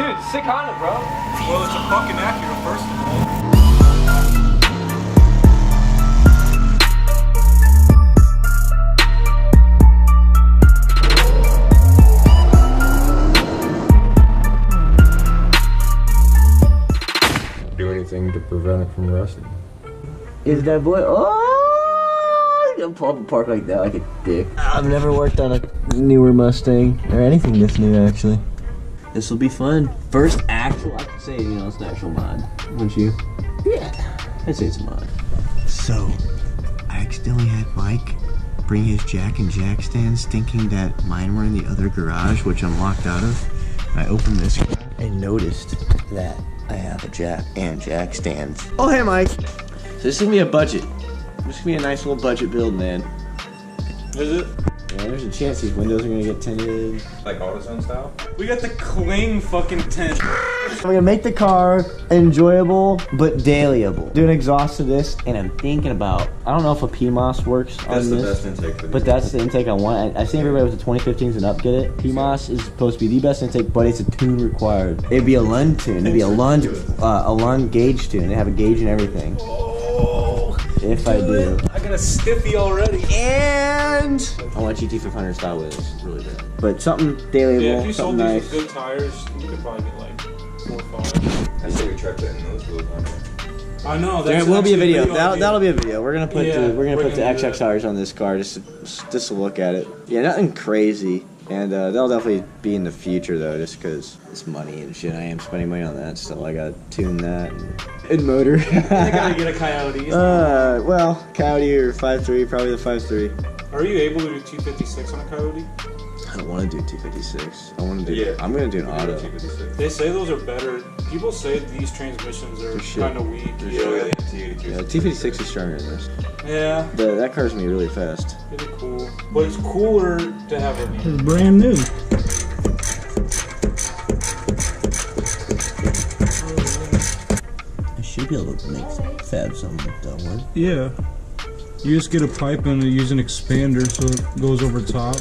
Dude, sick Honda, bro. Well, it's a fucking Acura, first of all. Do anything to prevent it from rusting. Is that boy? Oh, I'm gonna pull up a park like that like a dick. I've never worked on a newer Mustang or anything this new actually. This will be fun. First actual, I could say, you know, it's an actual mod. Wouldn't you? Yeah, I'd say it's a mod. So, I accidentally had Mike bring his jack and jack stands thinking that mine were in the other garage, which I'm locked out of. I opened this garage and noticed that I have a jack and jack stands. Oh, hey, Mike. So this is gonna be a budget. This is gonna be a nice little budget build, man. Is it? Yeah, there's a chance these windows are gonna get tinted. Like AutoZone style? We got the cling fucking tent. I'm gonna make the car enjoyable but dailyable. Do an exhaust to this, and I'm thinking about, I don't know if a PMOS works That's on the this. best intake for But that's the intake I want. I've seen everybody with the 2015s and up get it. PMOS is supposed to be the best intake, but it's a tune required. It'd be a Lund tune. It'd be a Lund gauge tune. They have a gauge and everything. Oh, If I do. I got a stiffy already. And I want GT500 style with it. It's really good. But something dailyable, Yeah, if you sold something these nice. with good tires, you could probably get like 4 or 5. I say we try putting those wheels on there. I know. There That's will be a actually video. idea. That'll be a video. We're gonna put Yeah, the we're XX gonna do that. tires on this car just to look at it. Yeah, nothing crazy. And they'll definitely be in the future though, just because it's money and shit. I am spending money on that, so I gotta tune that and motor. I gotta get a Coyote. Well, Coyote or 5.3, probably the 5.3. Are you able to do 256 on a Coyote? I don't want to do 256. I want to do. Yeah. I'm gonna do an auto. They say those are better. People say these transmissions are shit. kind of weak. Yeah. Yeah, 256 is stronger than this. Yeah, That car's gonna be really fast. pretty cool. But it's cooler to have it. It's brand new. I should be able to make fab something that work. Yeah. You just get a pipe and you use an expander so it goes over top.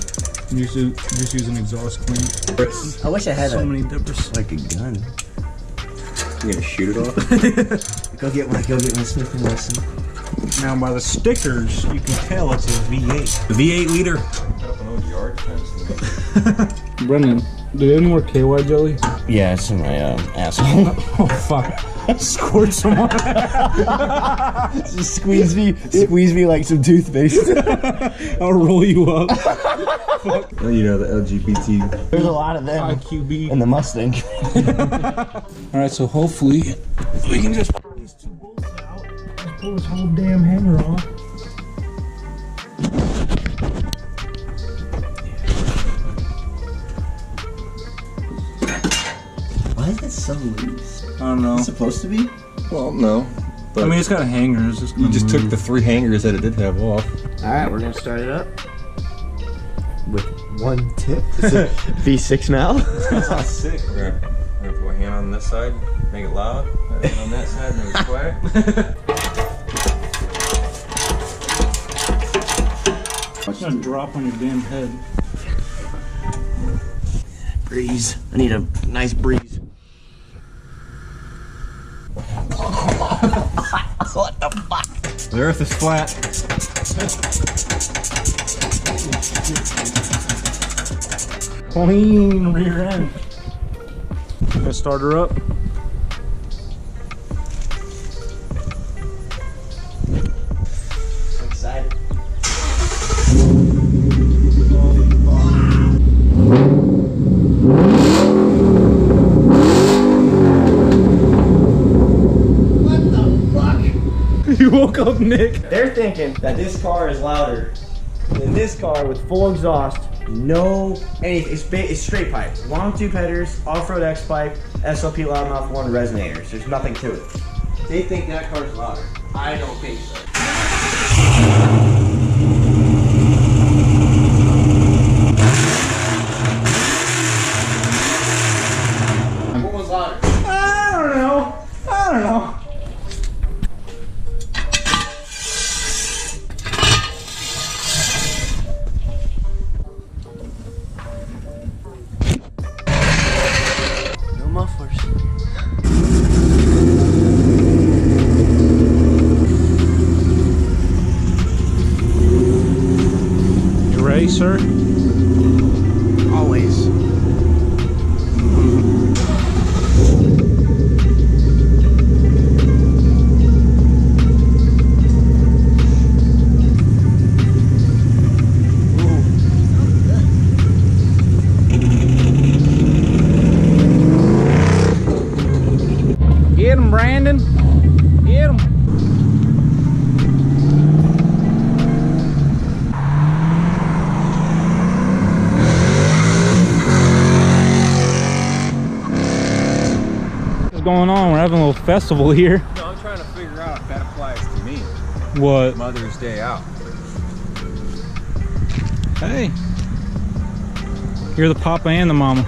And you just use an exhaust clean. I wish I had So many dippers. like a gun. You gonna shoot it off? Go get my Smith & Wesson. Now by the stickers, you can tell it's a V8. V8 liter. Up an old yard fence. Brendan, do they have any more KY jelly? Yeah, it's in my asshole. Oh fuck. Squirt someone. Just squeeze me like some toothpaste. I'll roll you up. You know, the LGBT. There's a lot of them IQB. in the Mustang. Alright, so hopefully we can just pull these 2 bolts out. Just pull this whole damn hanger off. Why is it so loose? I don't know. It's supposed to be? Well, no. But I mean, it's got hangers. It's you just took the 3 hangers that it did have off. Alright, we're gonna start it up with one tip. It's a V6 now. That's sick. We're gonna put a hand on this side, make it loud. And on that side, make it quiet. It's gonna drop on your damn head. Breeze. I need a nice breeze. What the fuck? The earth is flat. Clean rear end. Gonna start her up. I'm excited. What the fuck? You woke up, Nick. They're thinking that this car is louder than this car with full exhaust, no anything. It's straight pipe. Long tube headers, off-road X pipe, SLP loudmouth 1 resonators. There's nothing to it. They think that car's louder. I don't think so. What was louder? I don't know. No muffler. ready, sir? Always. Get him, Brandon. Get him. What's going on? We're having a little festival here. No, I'm trying to figure out if that applies to me. What? Mother's Day out. Hey. You're the papa and the mama.